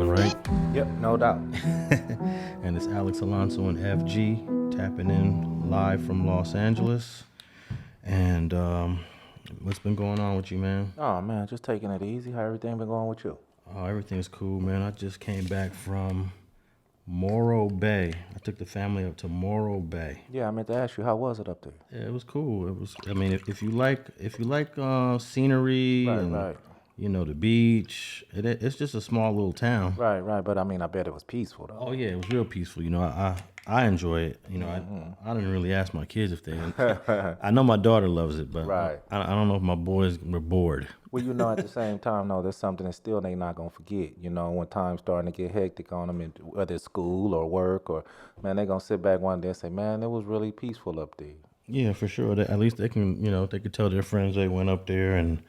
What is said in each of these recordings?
11, right? Yep, no doubt. And it's Alex Alonso and FG tapping in live from Los Angeles. And what's been going on with you, man? Oh man, just taking it easy. How everything been going with you? Oh, everything's cool, man. I just came back from Morro Bay. I took the family up to Morro Bay. Yeah, I meant to ask you, how was it up there? Yeah, it was cool. It was. I mean, if you like scenery and Right. you know the beach, it's just a small little town. Right. But I mean, I bet it was peaceful though. Oh yeah, it was real peaceful. You know, I enjoy it. You know, I didn't really ask my kids if they. I know my daughter loves it, but Right. I don't know if my boys were bored. Well, you know, at the same time, though, there's something that still they not gonna forget. You know, when time's starting to get hectic on them, whether it's school or work, or man, they gonna sit back one day and say, "Man, it was really peaceful up there." Yeah, for sure. At least they can, they could tell their friends they went up there, and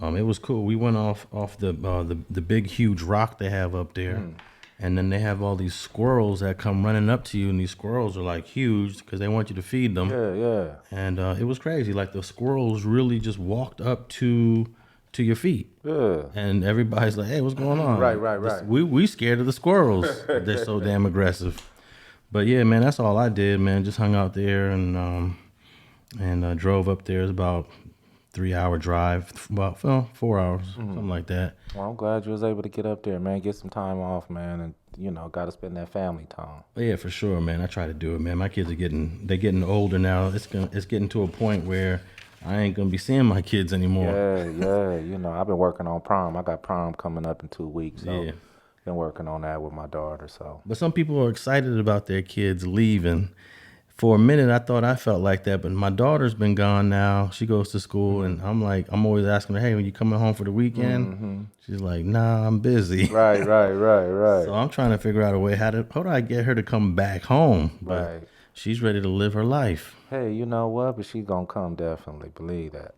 it was cool. We went off the big huge rock they have up there, and then they have all these squirrels that come running up to you, and these squirrels are like huge because they want you to feed them. Yeah. And it was crazy. Like the squirrels really just walked up to your feet. Yeah. And everybody's like, "Hey, what's going on?" Right. We scared of the squirrels. They're so damn aggressive. But yeah, man, that's all I did, man. Just hung out there and drove up there. It's about 3-hour drive, about 4 hours, something like that. Well, I'm glad you was able to get up there, man. Get some time off, man, and got to spend that family time. But yeah, for sure, man. I try to do it, man. My kids are getting older now. It's getting to a point where I ain't gonna be seeing my kids anymore. Yeah. I've been working on prom. I got prom coming up in 2 weeks. So Yeah. been working on that with my daughter. So But some people are excited about their kids leaving. For a minute, I thought I felt like that, but my daughter's been gone now. She goes to school, and I'm always asking her, "Hey, when you coming home for the weekend?" She's like, "Nah, I'm busy." Right. So I'm trying to figure out a way how do I get her to come back home? But Right. she's ready to live her life. Hey, you know what? But she's gonna come definitely. Believe that.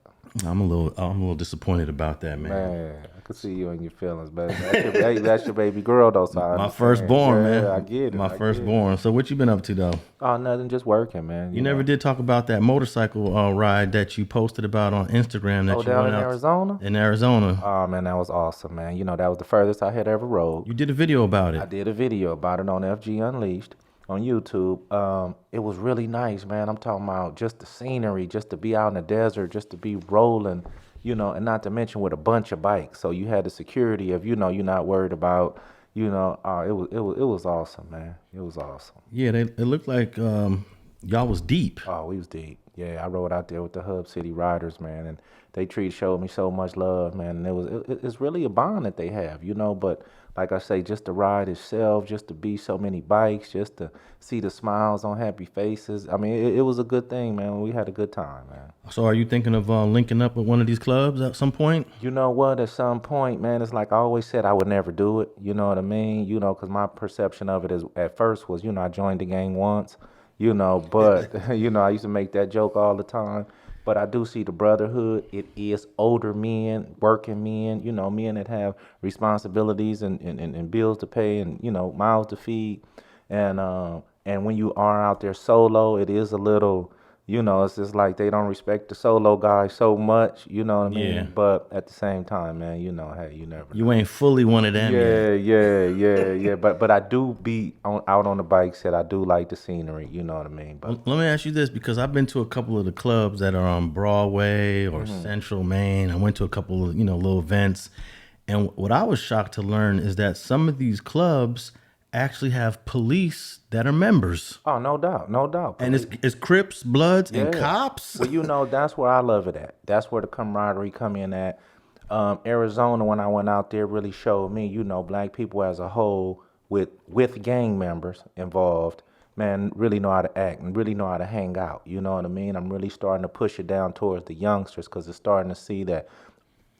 I'm a little disappointed about that, man. Man, I could see you in your feelings, but that's your baby girl though. So I My understand. firstborn, Yeah, man. I get it. My I get it. firstborn. So what you been up to though? Oh, nothing, just working, man. You never did talk about that motorcycle ride that you posted about on Instagram that you down went in out Arizona? In Arizona. Oh man, that was awesome, man. That was the furthest I had ever rode. You did a video about I it. did a video about it on FG Unleashed on YouTube. It was really nice, man. I'm talking about just the scenery, just to be out in the desert, just to be rolling, and not to mention with a bunch of bikes. So you had the security of, you're not worried about, it was awesome, man. It was awesome. Yeah, it looked like y'all was deep. Oh, we was deep. Yeah, I rode out there with the Hub City Riders, man, and they showed me so much love, man. And it's really a bond that they have, But like I say, just the ride itself, just to be so many bikes, just to see the smiles on happy faces. I mean, it was a good thing, man. We had a good time, man. So are you thinking of linking up with one of these clubs at some point? You know what? At some point, man, it's like I always said, I would never do it. You know what I mean? Because my perception of it is at first was, I joined the gang once. But, I used to make that joke all the time. But I do see the brotherhood. It is older men, working men, men that have responsibilities and bills to pay and, mouths to feed. And when you are out there solo, it is a little, it's just like they don't respect the solo guy so much, you know what I mean? Yeah. But at the same time, man, hey, you never know. You ain't fully one of them yet. Yeah. But I do be out on the bike set. I do like the scenery, you know what I mean? But Let me ask you this, because I've been to a couple of the clubs that are on Broadway or Central Maine. I went to a couple of, little events. And what I was shocked to learn is that some of these clubs actually have police that are members. Oh, no doubt. And it's Crips, Bloods, and cops. Well, that's where I love it at. That's where the camaraderie come in at. Arizona, when I went out there, really showed me, black people as a whole with gang members involved, man, really know how to act and really know how to hang out. You know what I mean? I'm really starting to push it down towards the youngsters because it's starting to see that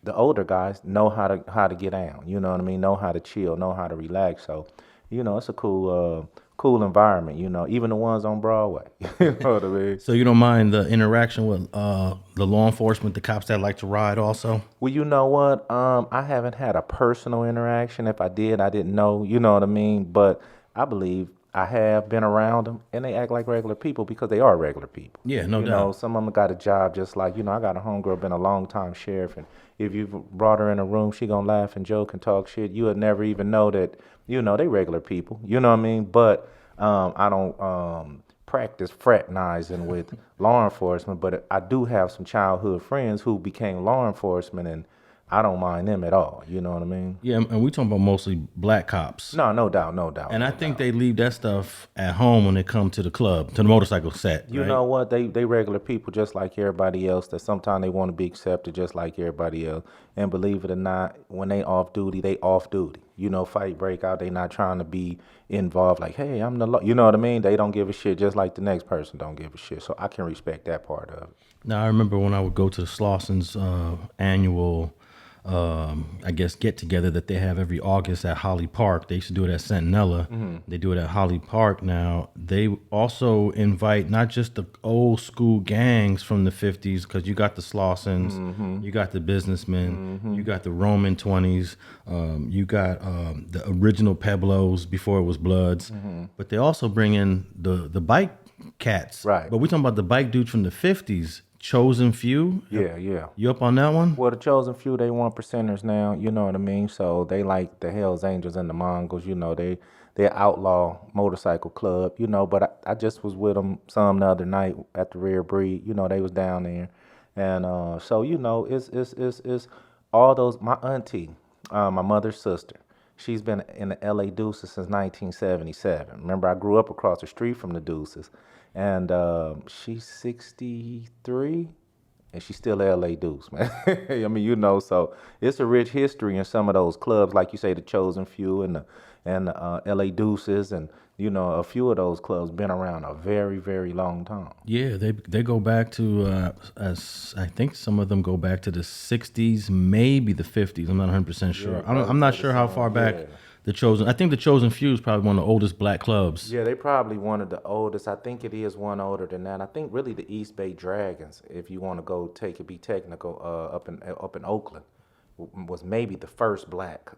the older guys know how to get down. You know what I mean? Know how to chill, know how to relax. So, it's a cool environment, even the ones on Broadway. You know what I mean? So you don't mind the interaction with the law enforcement, the cops that like to ride also? Well, you know what? I haven't had a personal interaction. If I did, I didn't know, you know what I mean? But I believe I have been around them, and they act like regular people because they are regular people. Yeah, no You doubt. know, some of them got a job just like, I got a homegirl, been a long time sheriff, and if you brought her in a room, she gonna laugh and joke and talk shit. You would never even know that, they regular people. You know what I mean? But I don't practice fraternizing with law enforcement, but I do have some childhood friends who became law enforcement, and I don't mind them at all. You know what I mean? Yeah, and we talking about mostly black cops. No, no doubt, no doubt. And I think they leave that stuff at home when they come to the club, to the motorcycle set. You right? know what? They regular people just like everybody else. That sometimes they want to be accepted just like everybody else. And believe it or not, when they off duty, they off duty. Fight break out. They not trying to be involved. Like, hey, I'm the law. You know what I mean? They don't give a shit, just like the next person don't give a shit. So I can respect that part of it. Now I remember when I would go to the Slosson's annual, I guess, get together that they have every August at Holly Park. They used to do it at Centinela. They do it at Holly Park now. They also invite not just the old school gangs from the 50s, because you got the Slossons, you got the businessmen, you got the Roman 20s, you got the original Pueblos before it was Bloods. But they also bring in the bike cats. Right. But we talking about the bike dudes from the 50s. Chosen Few? Yeah. You up on that one? Well, the Chosen Few, they 1%ers now, you know what I mean? So they like the Hells Angels and the Mongols, they're outlaw motorcycle club, but I just was with them some the other night at the Rare Breed, they was down there. And so, it's all those, my auntie, my mother's sister, she's been in the LA Deuces since 1977. Remember, I grew up across the street from the Deuces. And she's 63, and she's still a LA Deuce, man. I mean, so it's a rich history in some of those clubs, like you say, the Chosen Few and the LA Deuces, and a few of those clubs been around a very, very long time. Yeah, they go back to as I think some of them go back to the 60s, maybe the 50s. I'm not 100% sure. Yeah, I'm not sure how far back. Yeah. I think the Chosen Few is probably one of the oldest black clubs. Yeah, they probably one of the oldest. I think it is one older than that. I think really the East Bay Dragons, if you want to go be technical, up in Oakland, was maybe the first black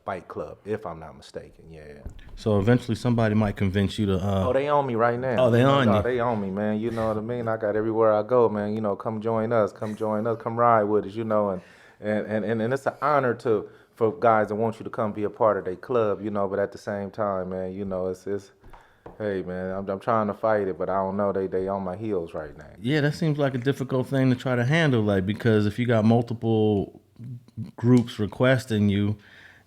bike club, if I'm not mistaken. Yeah. So eventually somebody might convince you to. Oh, they own me right now. Oh, they on you. They own me, man. You know what I mean? I got everywhere I go, man. Come join us, come ride with us. And it's an honor for guys that want you to come be a part of their club, but at the same time, man, it's hey, man, I'm trying to fight it, but I don't know, they on my heels right now. Yeah, that seems like a difficult thing to try to handle, because if you got multiple groups requesting you,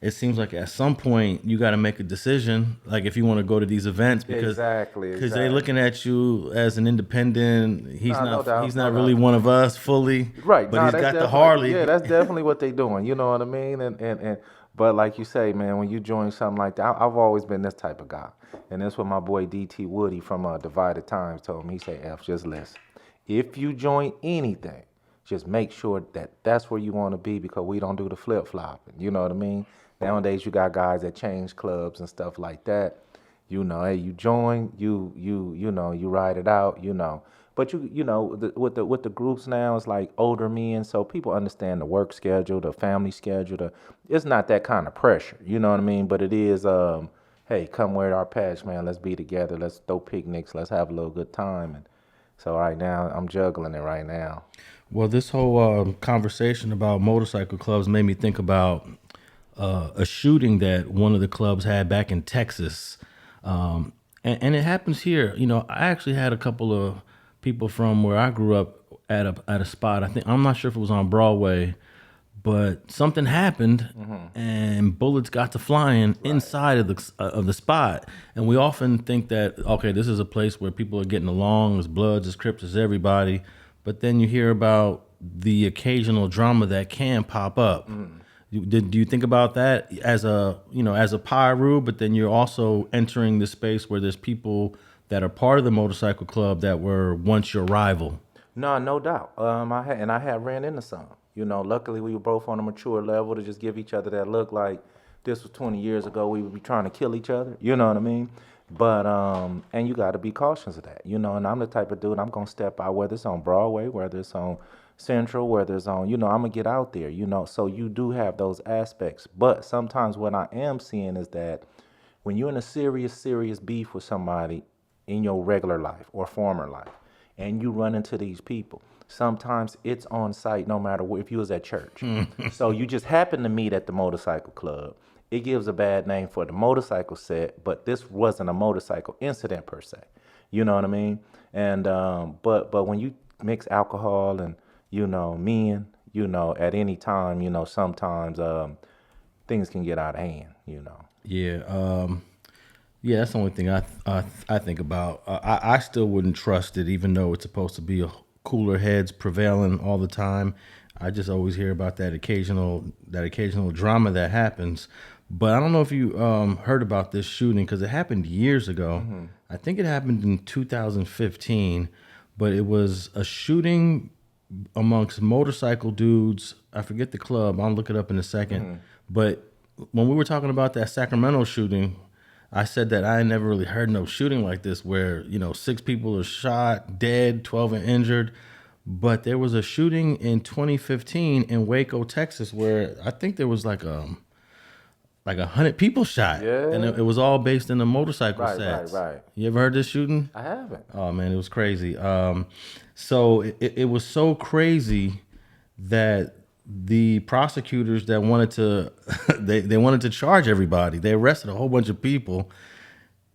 it seems like at some point you got to make a decision, like if you want to go to these events, because Exactly. they're looking at you as an independent. He's not really doubt. one of us fully, Right, but he's got the Harley. Yeah, that's definitely what they doing. You know what I mean? And but like you say, man, when you join something like that, I've always been this type of guy, and that's what my boy DT Woody from Divided Times told me. He said, "F, just listen. If you join anything, just make sure that that's where you want to be, because we don't do the flip flopping. You know what I mean? Nowadays, you got guys that change clubs and stuff like that. Hey, you join, you ride it out, But with the groups now, it's like older men, so people understand the work schedule, the family schedule. It's not that kind of pressure, you know what I mean? But it is, hey, come wear our patch, man. Let's be together. Let's throw picnics. Let's have a little good time. And so right now, I'm juggling it right now. Well, this whole conversation about motorcycle clubs made me think about a shooting that one of the clubs had back in Texas. And it happens here. I actually had a couple of people from where I grew up at a spot. I'm not sure if it was on Broadway, but something happened, and bullets got to flying inside of the spot. And we often think that, okay, this is a place where people are getting along, there's Bloods, there's Crips, there's everybody. But then you hear about the occasional drama that can pop up. Do you think about that as a pyro, but then you're also entering the space where there's people that are part of the motorcycle club that were once your rival? No doubt. I had ran into some. Luckily we were both on a mature level to just give each other that look like this was 20 years ago. We would be trying to kill each other. You know what I mean? But and you got to be cautious of that. And I'm the type of dude, I'm gonna step out, whether it's on Broadway, whether it's on Central, whether it's on, I'm gonna get out there. So you do have those aspects. But sometimes what I am seeing is that when you're in a serious beef with somebody in your regular life or former life, and you run into these people, sometimes it's on site no matter what, if you was at church. So you just happen to meet at the motorcycle club. It gives a bad name for the motorcycle set, but this wasn't a motorcycle incident per se. You know what I mean? And but when you mix alcohol and, you know, men, you know, at any time, you know, sometimes things can get out of hand, you know. Yeah, yeah, that's the only thing I think about. I still wouldn't trust it, even though it's supposed to be a cooler heads prevailing all the time. I just always hear about that occasional drama that happens. But I don't know if you heard about this shooting, because it happened years ago. Mm-hmm. I think it happened in 2015, but it was a shooting amongst motorcycle dudes. I forget the club. I'll look it up in a second. Mm-hmm. But when we were talking about that Sacramento shooting, I said that I never really heard no shooting like this where, you know, 6 people are shot, dead, 12 are injured. But there was a shooting in 2015 in Waco, Texas, where I think there was like 100 people shot. Yeah. And it was all based in the motorcycle sets. Right. You ever heard this shooting? I haven't. Oh, man, it was crazy. So it was so crazy that the prosecutors that wanted to, they wanted to charge everybody. They arrested a whole bunch of people.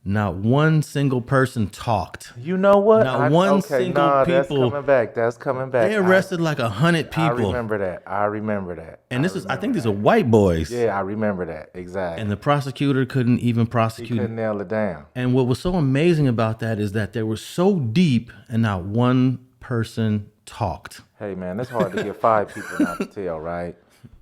Not one single person talked. You know what? Not one single people. That's coming back. They arrested like 100 people. I remember that. And I think these are white boys. Yeah, I remember that. Exactly. And the prosecutor couldn't even prosecute. He couldn't nail it down. And what was so amazing about that is that they were so deep and not one person talked. Hey, man, it's hard to get 5 people not to tell, right?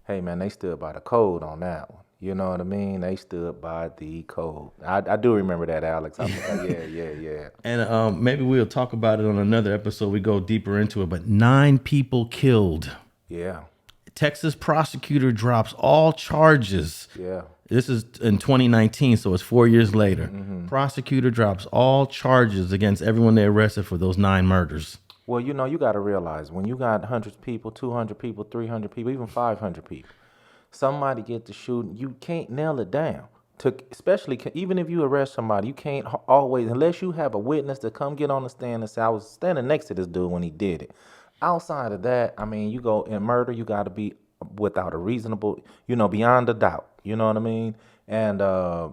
Hey, man, they stood by the code on that one. You know what I mean? They stood by the code. I do remember that, Alex. Yeah. And maybe we'll talk about it on another episode. We go deeper into it. But 9 people killed. Yeah. Texas prosecutor drops all charges. Yeah. This is in 2019, so it's 4 years later. Mm-hmm. Prosecutor drops all charges against everyone they arrested for those 9 murders. Well, you know, you got to realize when you got 100 people, 200 people, 300 people, even 500 people, somebody get to shooting, you can't nail it down. Especially, even if you arrest somebody, you can't always, unless you have a witness to come get on the stand and say, I was standing next to this dude when he did it. Outside of that, I mean, you go in murder, you got to be without a reasonable, you know, beyond a doubt. You know what I mean? And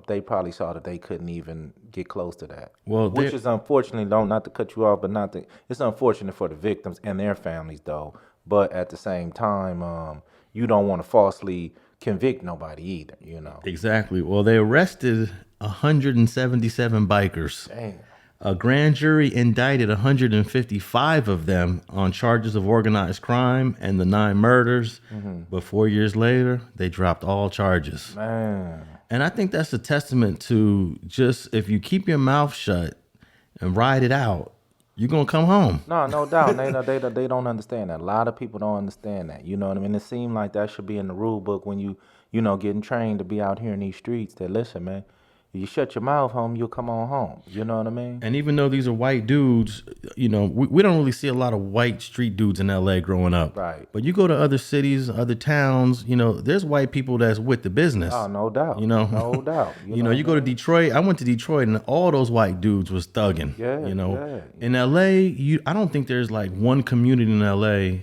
they probably saw that they couldn't even get close to that. Well, which is unfortunately, not to cut you off, but it's unfortunate for the victims and their families, though. But at the same time, you don't want to falsely convict nobody either, you know. Exactly. Well, they arrested 177 bikers. Damn. A grand jury indicted 155 of them on charges of organized crime and the 9 murders. Mm-hmm. But 4 years later, they dropped all charges. Man. And I think that's a testament to just, if you keep your mouth shut and ride it out, you're going to come home. No doubt. They don't understand that. A lot of people don't understand that. You know what I mean? It seems like that should be in the rule book when you getting trained to be out here in these streets. That, listen, man, you shut your mouth home, you'll come on home. You know what I mean? And even though these are white dudes, you know, we don't really see a lot of white street dudes in L.A. growing up. Right. But you go to other cities, other towns, you know, there's white people that's with the business. Oh, no doubt. You know? No doubt. You go to Detroit. I went to Detroit, and all those white dudes was thugging. Yeah, you know? Yeah. In L.A., I don't think there's like one community in L.A.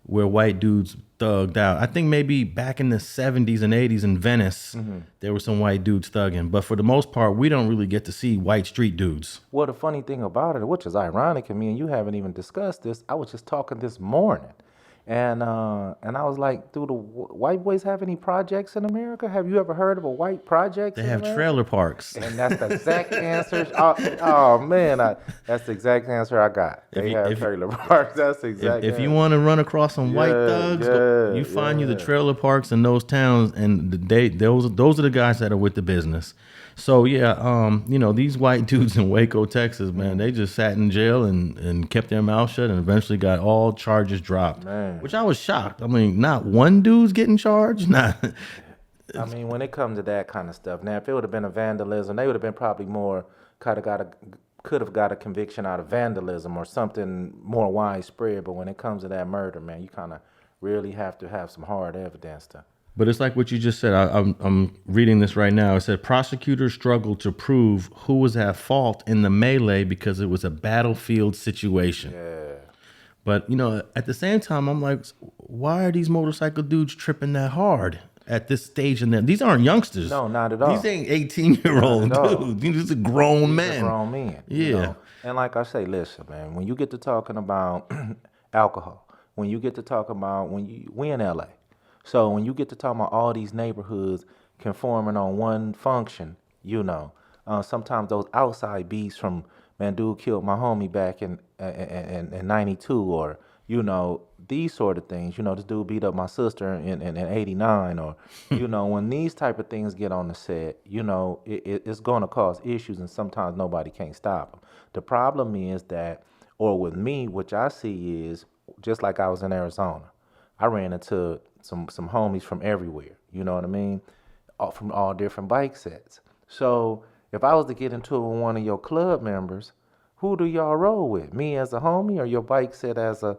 where white dudes thugged out. I think maybe back in the 70s and 80s in Venice, mm-hmm. there were some white dudes thugging. But for the most part, we don't really get to see white street dudes. Well, the funny thing about it, which is ironic, and me and you haven't even discussed this, I was just talking this morning. And I was like, do the white boys have any projects in America? Have you ever heard of a white project? They have trailer parks. And that's the exact answer. Oh man, that's the exact answer I got. They have trailer parks. That's the exact If you want to run across some white thugs, you find you the trailer parks in those towns, and those are the guys that are with the business. So yeah, you know, these white dudes in Waco, Texas, man, they just sat in jail and kept their mouth shut and eventually got all charges dropped. Man. Which I was shocked. I mean, not one dude's getting charged. Not. I mean, when it comes to that kind of stuff, now if it would have been a vandalism, they would have been probably more could have got a conviction out of vandalism or something more widespread. But when it comes to that murder, man, you kind of really have to have some hard evidence But it's like what you just said. I'm reading this right now. It said prosecutors struggled to prove who was at fault in the melee because it was a battlefield situation. Yeah. But at the same time, I'm like, why are these motorcycle dudes tripping that hard at this stage? And these aren't youngsters. No, not at all. These ain't 18-year-old Not at all. dudes. These are grown These men. are grown men. Yeah. You know? And like I say, listen, man, when you get to talking about alcohol, when you get to talk about we in LA. So when you get to talk about all these neighborhoods conforming on one function, sometimes those outside beats from, man, dude killed my homie back in 92, or, these sort of things, this dude beat up my sister in 89, or, when these type of things get on the set, it's going to cause issues, and sometimes nobody can't stop them. The problem is that, or with me, which I see is, just like I was in Arizona, I ran into some homies from everywhere, you know what I mean? From all different bike sets. So if I was to get into it with one of your club members, who do y'all roll with? Me as a homie, or your bike set as a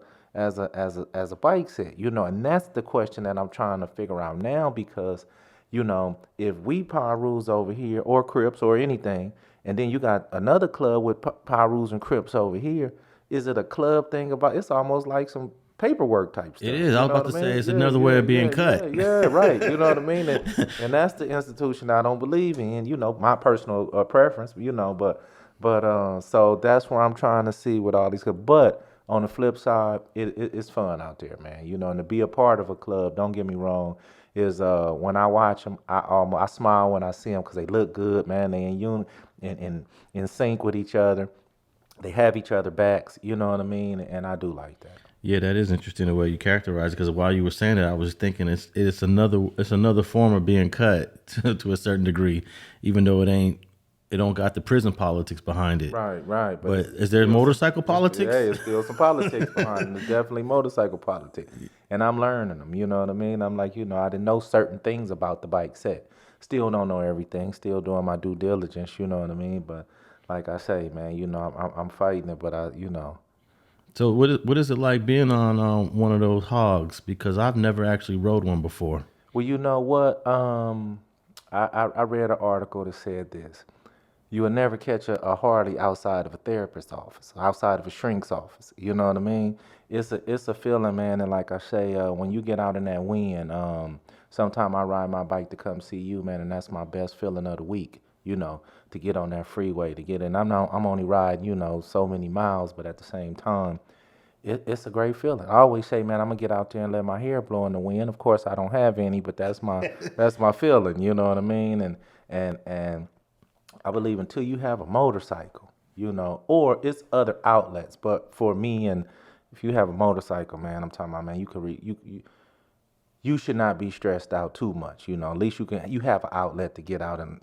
bike set? And that's the question that I'm trying to figure out now, because, if we power rules over here, or Crips, or anything, and then you got another club with power rules and Crips over here, is it a club thing about? It's almost like some paperwork type stuff. It is. I was about to say it's another way of being cut. Yeah, right. You know what I mean? And that's the institution I don't believe in. My personal preference. But so that's where I'm trying to see with all these. But on the flip side, it's fun out there, man. And to be a part of a club, don't get me wrong, is when I watch them, I smile when I see them because they look good, man. They in sync with each other. They have each other backs. You know what I mean? And I do like that. Yeah, that is interesting the way you characterize it. Because while you were saying it, I was thinking it's another form of being cut to a certain degree, even though it don't got the prison politics behind it. Right. But is there motorcycle politics? Yeah, it's still some politics behind it. There's definitely motorcycle politics, and I'm learning them. You know what I mean? I'm like, I didn't know certain things about the bike set. Still don't know everything. Still doing my due diligence. You know what I mean? But like I say, man, I'm fighting it, but So what is it like being on one of those hogs? Because I've never actually rode one before. Well, you know what? I read an article that said this. You will never catch a Harley outside of a therapist's office, outside of a shrink's office. You know what I mean? It's a feeling, man. And like I say, when you get out in that wind, sometime I ride my bike to come see you, man, and that's my best feeling of the week. To get on that freeway, to get in. I'm only riding, so many miles, but at the same time, it's a great feeling. I always say, man, I'm gonna get out there and let my hair blow in the wind. Of course, I don't have any, but that's my feeling. You know what I mean? And I believe until you have a motorcycle, or it's other outlets. But for me, and if you have a motorcycle, man, I'm talking about, man, you should not be stressed out too much. At least you have an outlet to get out and.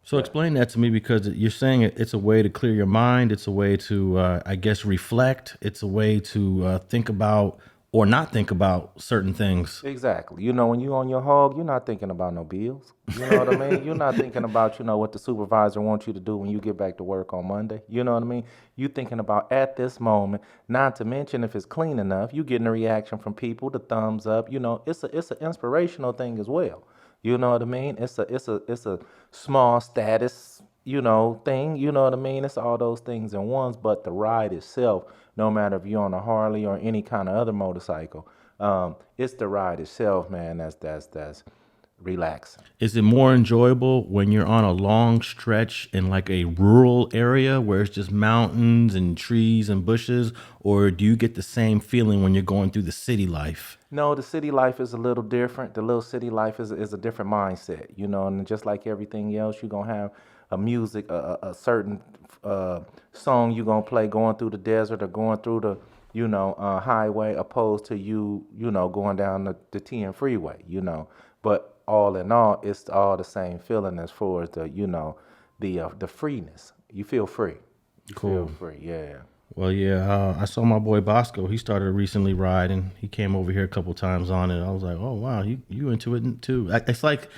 So explain that to me, because you're saying it's a way to clear your mind. It's a way to, I guess, reflect. It's a way to think about or not think about certain things. Exactly. When you on your hog, you're not thinking about no bills. You know what I mean? You're not thinking about, what the supervisor wants you to do when you get back to work on Monday. You know what I mean? You're thinking about at this moment, not to mention if it's clean enough, you getting a reaction from people, the thumbs up. It's an inspirational thing as well. You know what I mean? It's a small status, thing. You know what I mean? It's all those things in ones, but the ride itself, no matter if you're on a Harley or any kind of other motorcycle, it's the ride itself, man. That's relaxing. Is it more enjoyable when you're on a long stretch in like a rural area where it's just mountains and trees and bushes, or do you get the same feeling when you're going through the city life? No, the city life is a little different. The little city life is a different mindset, and just like everything else, you're going to have a certain song you're going to play going through the desert or going through the, highway, opposed to going down the 10 freeway, But all in all, it's all the same feeling as far as the freeness. You feel free. You Cool. feel free, yeah. Well, yeah, I saw my boy Bosco. He started recently riding. He came over here a couple times on it. I was like, oh, wow, you into it too. It's like,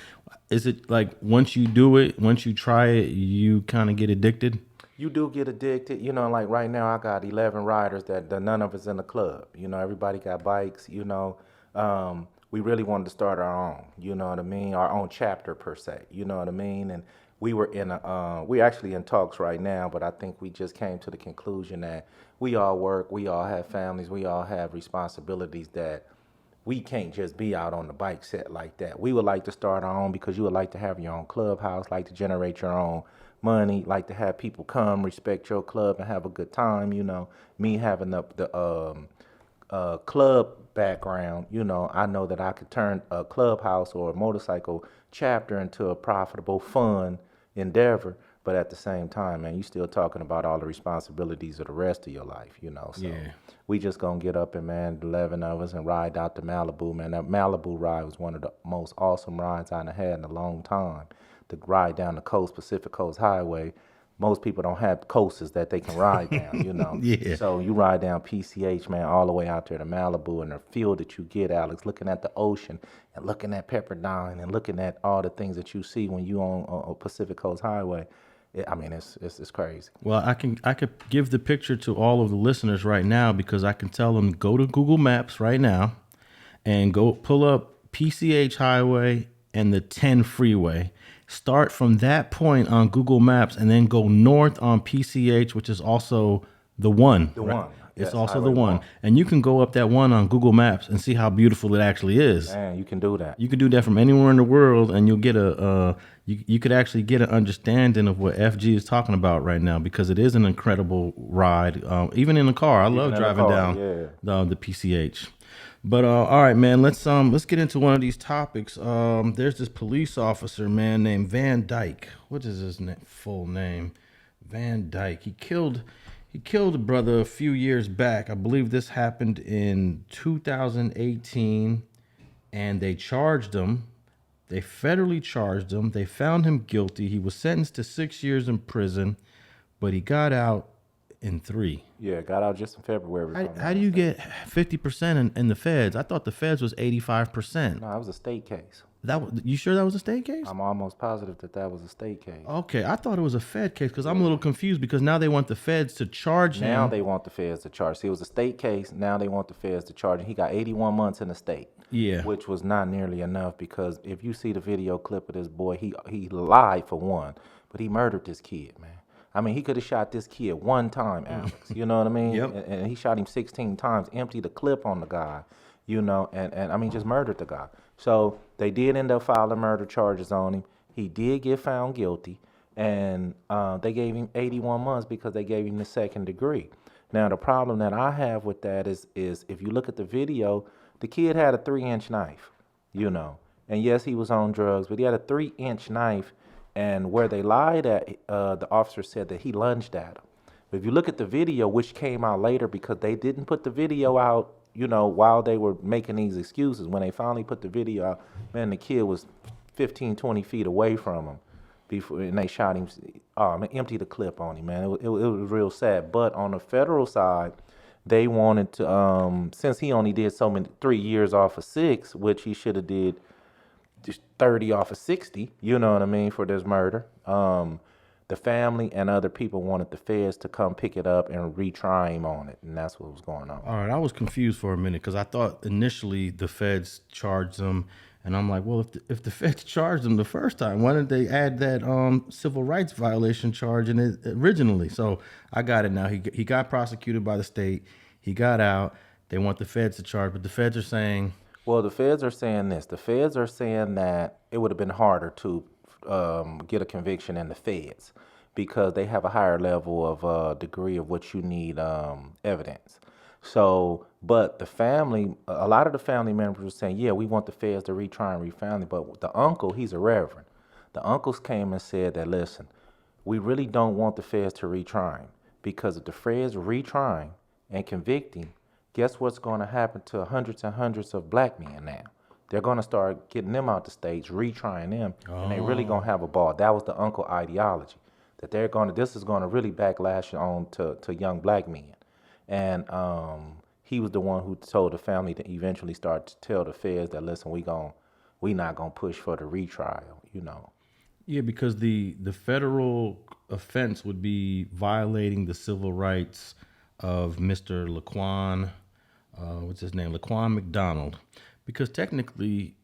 is it like once you do it, once you try it, you kind of get addicted? You do get addicted. Like right now I got 11 riders that none of us in the club. Everybody got bikes, we really wanted to start our own, you know what I mean? Our own chapter per se, you know what I mean? And we were we're actually in talks right now, but I think we just came to the conclusion that we all work, we all have families, we all have responsibilities that we can't just be out on the bike set like that. We would like to start our own because you would like to have your own clubhouse, like to generate your own money, like to have people come, respect your club, and have a good time. You know, me having the club background, you know, I know that I could turn a clubhouse or a motorcycle chapter into a profitable, fun endeavor. But at the same time, man, you still talking about all the responsibilities of the rest of your life, you know. So we just gonna get up and, man, 11 of us and ride out to Malibu, man. That Malibu ride was one of the most awesome rides I've had in a long time. To ride down the coast, Pacific Coast Highway. Most people don't have coasters that they can ride down, you know. Yeah. So you ride down PCH, man, all the way out there to Malibu, and the feel that you get, Alex, looking at the ocean and looking at Pepperdine and looking at all the things that you see when you on Pacific Coast Highway. I mean, it's crazy. Well, I could give the picture to all of the listeners right now because I can tell them go to Google Maps right now and go pull up PCH Highway and the 10 freeway. Start from that point on Google Maps and then go north on PCH, which is also the one. The one. It's Yes, also Highway the one. 1. And you can go up that one on Google Maps and see how beautiful it actually is. Man, you can do that. You can do that from anywhere in the world, and you'll get you could actually get an understanding of what FG is talking about right now because it is an incredible ride. Even in the car, I love driving down the PCH. But all right, man, let's get into one of these topics. There's this police officer, man, named Van Dyke. What is his full name? Van Dyke. He killed a brother a few years back. I believe this happened in 2018, and they charged him. They federally charged him. They found him guilty. He was sentenced to 6 years in prison, but he got out in 3. Yeah, got out just in February. How do you get 50% in the feds? I thought the feds was 85%. No, it was a state case. You sure that was a state case? I'm almost positive that was a state case. Okay, I thought it was a fed case because I'm a little confused because now they want the feds to charge him. Now they want the feds to charge. See, it was a state case. Now they want the feds to charge him. He got 81 months in the state. Yeah. Which was not nearly enough because if you see the video clip of this boy, he lied for one, but he murdered this kid, man. I mean, he could have shot this kid one time, Alex. You know what I mean? Yep. And he shot him 16 times, emptied the clip on the guy, you know, and I mean, just murdered the guy. So they did end up filing murder charges on him. He did get found guilty, and they gave him 81 months because they gave him the second degree. Now, the problem that I have with that is if you look at the video, the kid had a 3-inch knife, you know. And yes, he was on drugs, but he had a 3-inch knife. And where they lied at, the officer said that he lunged at him. But if you look at the video, which came out later because they didn't put the video out, you know, while they were making these excuses. When they finally put the video out, man, the kid was 15, 20 feet away from him before, and they shot him. Emptied the clip on him, man. It was real sad. But on the federal side, they wanted to, since he only did 3 years off of 6, which he should have did just 30 off of 60, you know what I mean, for this murder. The family and other people wanted the feds to come pick it up and retry him on it, and that's what was going on. All right, I was confused for a minute because I thought initially the feds charged him, and I'm like, well, if the feds charged him the first time, why didn't they add that civil rights violation charge in it originally? So I got it now. He got prosecuted by the state. He got out. They want the feds to charge, but the feds are saying... Well, the feds are saying this. The feds are saying that it would have been harder to get a conviction in the feds because they have a higher level of degree of what you need evidence. So, but the family, a lot of the family members were saying, yeah, we want the feds to retry and refamily. But the uncle, he's a reverend. The uncles came and said that, listen, we really don't want the feds to retry him because if the feds retry him and convict him, guess what's going to happen to hundreds and hundreds of black men now? They're going to start getting them out the states, retrying them, and they really going to have a ball. That was the uncle ideology, that this is going to really backlash on to young black men. And he was the one who told the family to eventually start to tell the feds that, listen, we not going to push for the retrial, you know. Yeah, because the federal offense would be violating the civil rights of Mr. LaQuan, what's his name? LaQuan McDonald. Because technically,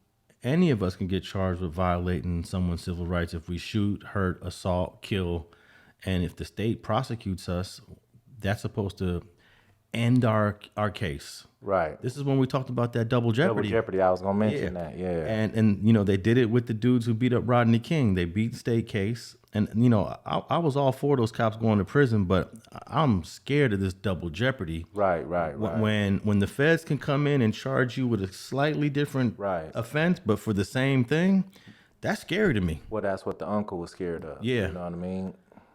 any of us can get charged with violating someone's civil rights if we shoot, hurt, assault, kill, and if the state prosecutes us, that's supposed to end our case. Right. This is when we talked about that double jeopardy. Double jeopardy. I was gonna mention that. Yeah. And you know, they did it with the dudes who beat up Rodney King. They beat the state case, and you know, I was all for those cops going to prison, but I'm scared of this double jeopardy. Right. When the feds can come in and charge you with a slightly different offense, but for the same thing, that's scary to me. Well, that's what the uncle was scared of. Yeah. You know what I mean?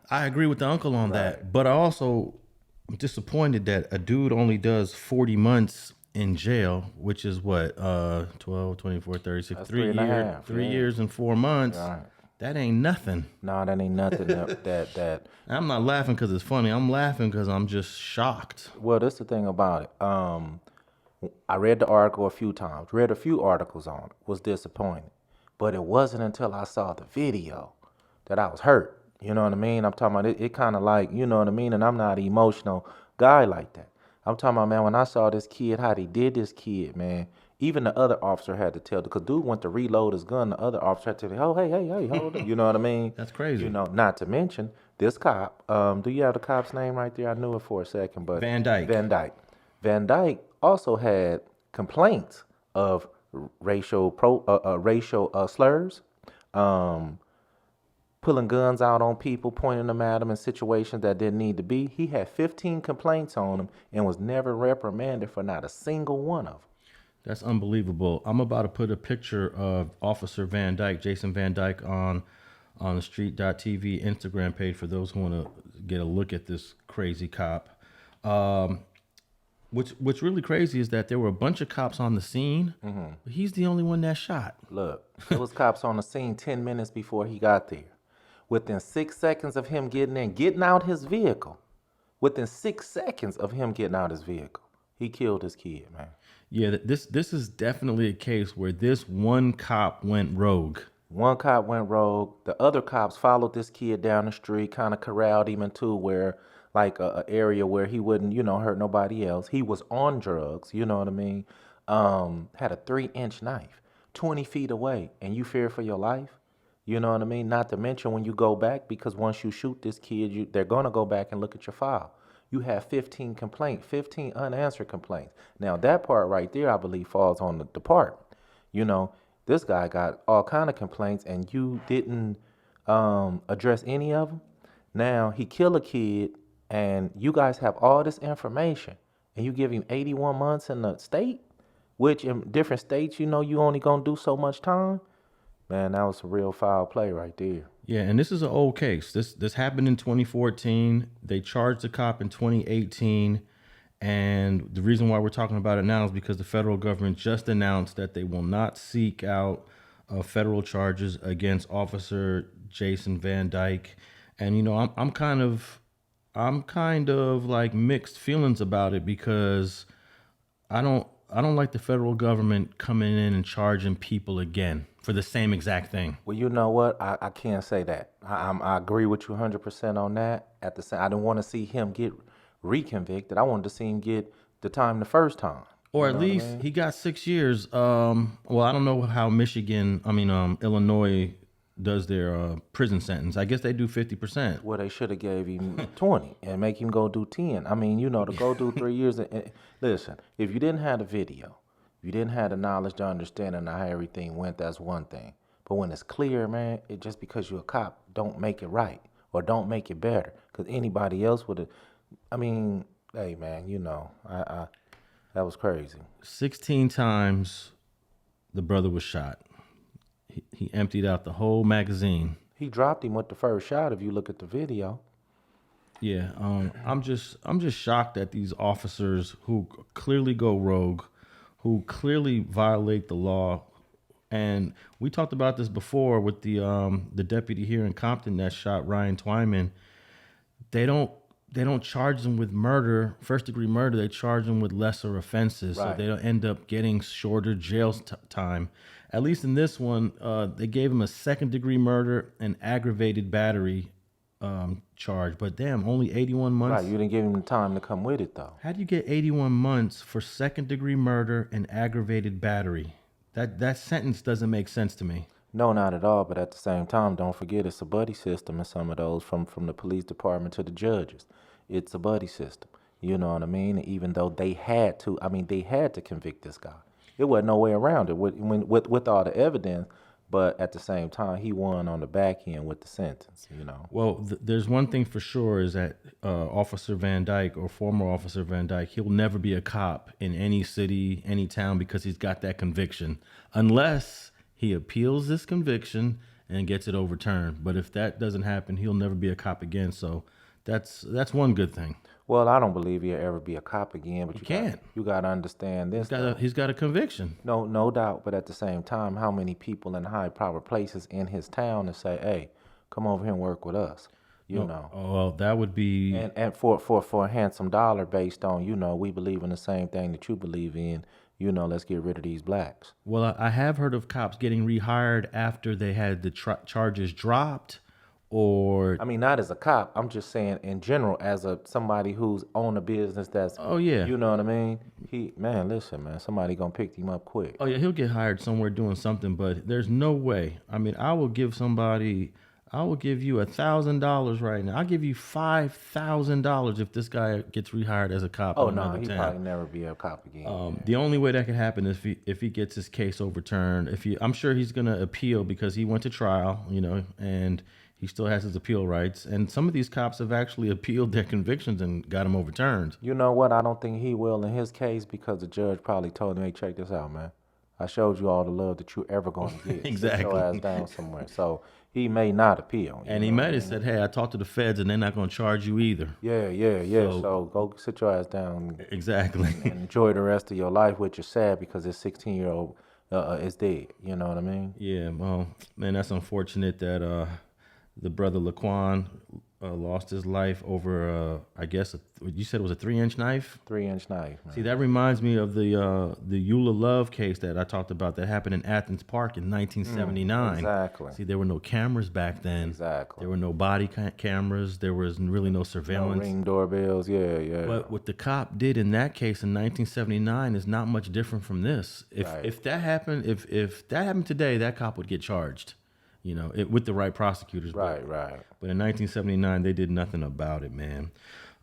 I agree with the uncle on that, but I also I'm disappointed that a dude only does 40 months in jail, which is what, 12, 24, 36, That's 3 years and 4 months. Right. That ain't nothing. No, that ain't nothing. that I'm not laughing because it's funny. I'm laughing because I'm just shocked. Well, that's the thing about it. I read the article a few times, read a few articles on it, was disappointed. But it wasn't until I saw the video that I was hurt. You know what I mean? I'm talking about it kind of like, you know what I mean? And I'm not an emotional guy like that. I'm talking about, man, when I saw this kid, how they did this kid, man, even the other officer had to tell, because dude went to reload his gun, the other officer had to tell, oh, hey, hold up. You know what I mean? That's crazy. You know, not to mention, this cop, do you have the cop's name right there? I knew it for a second, but Van Dyke. Van Dyke also had complaints of racial slurs, pulling guns out on people, pointing them at them in situations that didn't need to be. He had 15 complaints on him and was never reprimanded for not a single one of them. That's unbelievable. I'm about to put a picture of Officer Van Dyke, Jason Van Dyke, on the StreetTV Instagram page for those who want to get a look at this crazy cop. What's really crazy is that there were a bunch of cops on the scene, but he's the only one that shot. Look, there was cops on the scene 10 minutes before he got there. Within 6 seconds of him getting out his vehicle, he killed his kid, man. Yeah, this is definitely a case where this one cop went rogue. One cop went rogue. The other cops followed this kid down the street, kind of corralled him into where, like, a area where he wouldn't, hurt nobody else. He was on drugs, you know what I mean? Had a 3-inch knife, 20 feet away, and you fear for your life? You know what I mean? Not to mention when you go back, because once you shoot this kid, they're going to go back and look at your file. You have 15 unanswered complaints. Now, that part right there, I believe, falls on the department. This guy got all kind of complaints, and you didn't address any of them. Now, he killed a kid, and you guys have all this information, and you give him 81 months in the state, which in different states, you only going to do so much time. Man, that was a real foul play right there. Yeah, and this is an old case. This happened in 2014. They charged the cop in 2018. And the reason why we're talking about it now is because the federal government just announced that they will not seek out federal charges against Officer Jason Van Dyke. And I'm kind of like mixed feelings about it, because I don't like the federal government coming in and charging people again for the same exact thing. Well, you know what? I can't say that. I agree with you 100% on that. At the same, I didn't want to see him get reconvicted. I wanted to see him get the time the first time. Or at least he got 6 years. Well, I don't know how Illinois does their prison sentence. I guess they do 50%. Well, they should have gave him 20 and make him go do 10. To go do 3 years. Listen, if you didn't have the video, if you didn't have the knowledge, the understanding of how everything went, that's one thing. But when it's clear, man, just because you're a cop, don't make it right or don't make it better. Because anybody else would have, hey, man, that was crazy. 16 times the brother was shot. He emptied out the whole magazine. He dropped him with the first shot if you look at the video. Yeah, I'm just shocked at these officers who clearly go rogue, who clearly violate the law. And we talked about this before with the deputy here in Compton that shot Ryan Twyman. They don't charge them with murder, first-degree murder. They charge them with lesser offenses, right. So they don't end up getting shorter jail time. At least in this one, they gave him a second-degree murder and aggravated battery charge. But damn, only 81 months. Right, you didn't give him the time to come with it though. How do you get 81 months for second-degree murder and aggravated battery? That sentence doesn't make sense to me. No, not at all. But at the same time, don't forget it's a buddy system in some of those, from the police department to the judges. It's a buddy system. You know what I mean? Even though they had to convict this guy. It wasn't no way around it with all the evidence. But at the same time, he won on the back end with the sentence, you know. Well, there's one thing for sure is that Officer Van Dyke, or former Officer Van Dyke, he'll never be a cop in any city, any town, because he's got that conviction, unless he appeals this conviction and gets it overturned. But if that doesn't happen, he'll never be a cop again. So that's one good thing. Well, I don't believe he'll ever be a cop again, but you got to understand this. He's got a conviction. No doubt. But at the same time, how many people in high power places in his town to say, hey, come over here and work with us, you know? Oh, well, that would be... And for a handsome dollar based on, you know, we believe in the same thing that you believe in, you know, let's get rid of these blacks. Well, I have heard of cops getting rehired after they had the charges dropped. Or I mean, not as a cop. I'm just saying in general, as somebody who's owned a business that's. Oh yeah. You know what I mean? Listen, man. Somebody gonna pick him up quick. Oh yeah, he'll get hired somewhere doing something, but there's no way. I mean, I will give you $1,000 right now. I'll give you $5,000 if this guy gets rehired as a cop. Oh no, he probably never be a cop again. The only way that could happen is if he gets his case overturned. I'm sure he's gonna appeal because he went to trial, you know, and he still has his appeal rights. And some of these cops have actually appealed their convictions and got them overturned. You know what? I don't think he will in his case, because the judge probably told him, hey, check this out, man. I showed you all the love that you ever going to get. Exactly. Sit your ass down somewhere. So he may not appeal. And he might have said, hey, I talked to the feds and they're not going to charge you either. Yeah. So go sit your ass down. Exactly. And enjoy the rest of your life, which is sad because this 16-year-old is dead. You know what I mean? Yeah, well, man, that's unfortunate that the brother LaQuan lost his life over, I guess, you said it was a 3-inch knife? 3-inch knife, man. See, that reminds me of the Eula Love case that I talked about that happened in Athens Park in 1979. Exactly. See, there were no cameras back then. Exactly. There were no body cameras. There was really no surveillance. No ring doorbells, yeah. But what the cop did in that case in 1979 is not much different from this. If that happened, if that happened today, that cop would get charged. You know, with the right prosecutors. Right. But in 1979, they did nothing about it, man.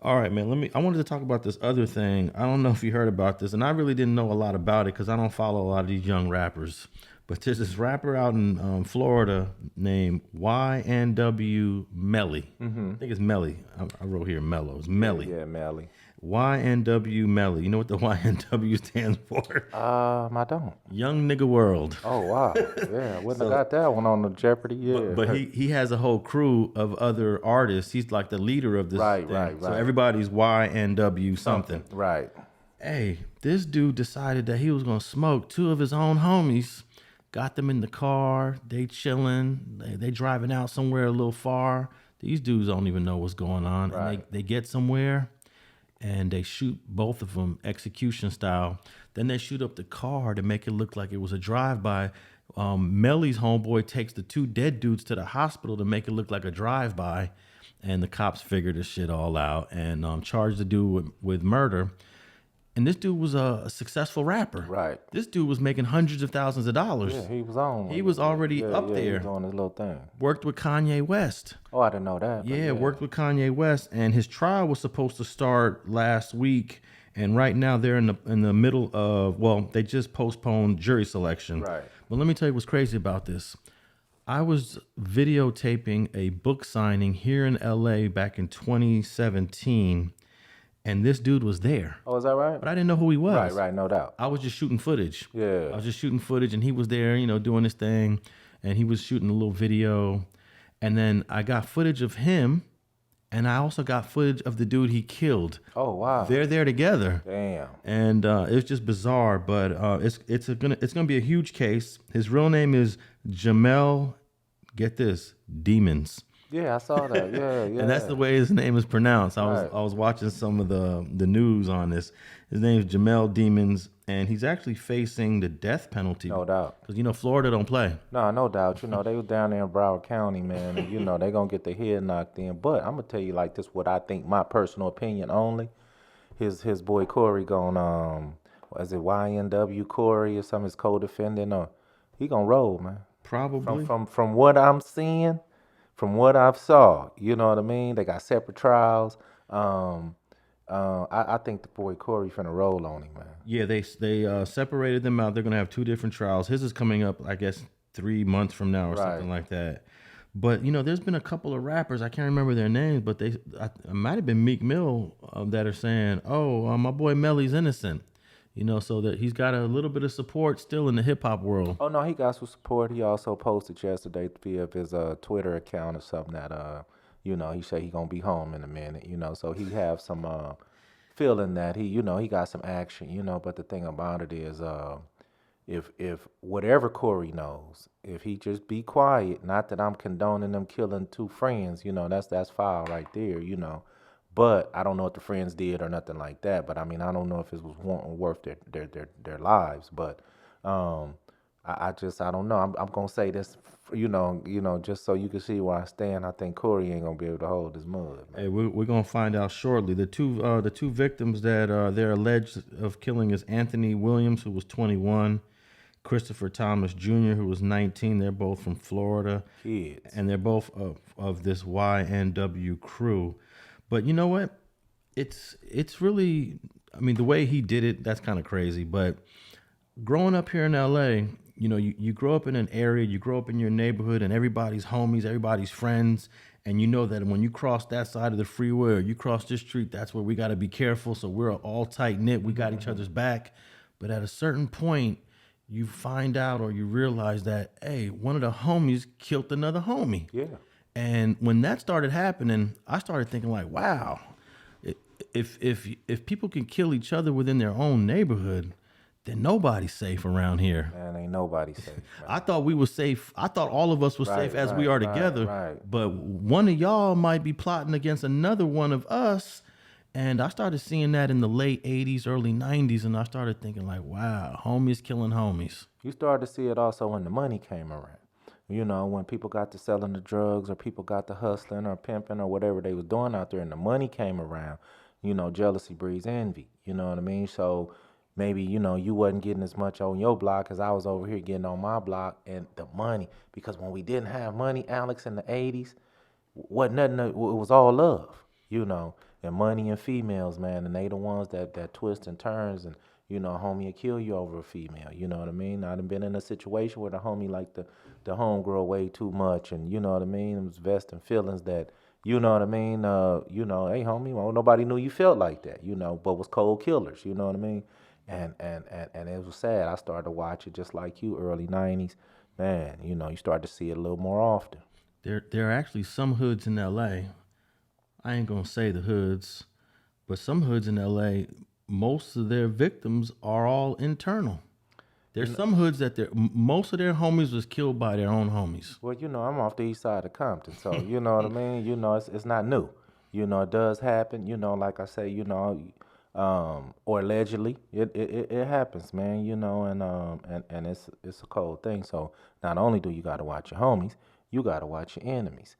All right, man. I wanted to talk about this other thing. I don't know if you heard about this, and I really didn't know a lot about it because I don't follow a lot of these young rappers. But there's this rapper out in Florida named YNW Melly. Mm-hmm. I think it's Melly. I wrote here Mello. It's Melly. Yeah, Melly. YNW Melly. You know what the YNW stands for? I don't. Young Nigga World. Oh, wow. Yeah, I wouldn't have got that one on the Jeopardy. Yeah. But he has a whole crew of other artists. He's like the leader of this thing. Right. So everybody's YNW something. Right. Hey, this dude decided that he was going to smoke 2 of his own homies. Got them in the car. They chilling. They driving out somewhere a little far. These dudes don't even know what's going on. Right. And they get somewhere. And they shoot both of them execution style. Then they shoot up the car to make it look like it was a drive-by. Melly's homeboy takes the 2 dead dudes to the hospital to make it look like a drive-by. And the cops figure this shit all out and charge the dude with murder. And this dude was a successful rapper. Right. This dude was making hundreds of thousands of dollars. Yeah, he was on. He was already up there. He was doing his little thing. Worked with Kanye West. Oh, I didn't know that. Yeah, worked with Kanye West. And his trial was supposed to start last week. And right now they're in the middle of, they just postponed jury selection. Right. But let me tell you what's crazy about this. I was videotaping a book signing here in LA back in 2017. And this dude was there. Oh, is that right? But I didn't know who he was. Right, no doubt. I was just shooting footage. Yeah. I was just shooting footage, and he was there, doing his thing. And he was shooting a little video. And then I got footage of him, and I also got footage of the dude he killed. Oh, wow. They're there together. Damn. And it's just bizarre, but it's gonna be a huge case. His real name is Jamel, get this, Demons. Yeah, I saw that. Yeah. And that's the way his name is pronounced. I was watching some of the news on this. His name is Jamel Demons, and he's actually facing the death penalty. No doubt. Because Florida don't play. No doubt. They was down there in Broward County, man, and they gonna get their head knocked in. But I'm gonna tell you like this, what I think, my personal opinion only. His boy Corey gonna was it YNW Corey or some his co-defendant, or he gonna roll, man. Probably. From what I'm seeing, from what I've saw, you know what I mean? They got separate trials. I think the boy Corey finna roll on him, man. Yeah, they separated them out. They're gonna have 2 different trials. His is coming up, I guess, 3 months from now or something like that. But there's been a couple of rappers, I can't remember their names, but it might have been Meek Mill that are saying, "Oh, my boy Melly's innocent." So that he's got a little bit of support still in the hip hop world. Oh no, he got some support. He also posted yesterday via his Twitter account or something that he said he gonna be home in a minute. So he have some feeling that he got some action. But the thing about it is, if whatever Corey knows, if he just be quiet, not that I'm condoning them killing 2 friends, that's foul right there, But I don't know what the friends did or nothing like that. But I mean, I don't know if it was worth their lives. But I don't know. I'm gonna say this, just so you can see where I stand. I think Corey ain't gonna be able to hold his mud. Man. Hey, we're gonna find out shortly. The two victims that they're alleged of killing is Anthony Williams, who was 21, Christopher Thomas Jr., who was 19. They're both from Florida, kids, and they're both of this YNW crew. But you know what? It's really, I mean, the way he did it, that's kind of crazy. But growing up here in LA, you grow up in an area, you grow up in your neighborhood, and everybody's homies, everybody's friends. And you know that when you cross that side of the freeway or you cross this street, that's where we got to be careful. So we're all tight knit. We got each other's back. But at a certain point, you find out or you realize that, hey, one of the homies killed another homie. Yeah. And when that started happening, I started thinking like, wow, if people can kill each other within their own neighborhood, then nobody's safe around here. Man, ain't nobody safe. Man. I thought we were safe. I thought all of us were safe as we are together. Right. But one of y'all might be plotting against another one of us. And I started seeing that in the late 80s, early 90s. And I started thinking like, wow, homies killing homies. You started to see it also when the money came around. When people got to selling the drugs or people got to hustling or pimping or whatever they was doing out there and the money came around, jealousy breeds envy. You know what I mean? So maybe, you wasn't getting as much on your block as I was over here getting on my block, and the money. Because when we didn't have money, Alex, in the 80s, wasn't nothing, it was all love, and money and females, man. And they the ones that twist and turns and, homie will kill you over a female. You know what I mean? I done been in a situation where the homie liked the homegirl way too much, and you know what I mean? It was vesting feelings that, you know what I mean? Hey homie, well, nobody knew you felt like that, but was cold killers, you know what I mean? And it was sad. I started to watch it just like you, early 90s. Man, you start to see it a little more often. There are actually some hoods in LA. I ain't gonna say the hoods, but some hoods in LA, most of their victims are all internal. There's some hoods that most of their homies was killed by their own homies. Well, I'm off the east side of Compton, so you know what I mean. It's not new. It does happen. Like I say, or allegedly, it happens, man. And it's a cold thing. So not only do you got to watch your homies, you got to watch your enemies.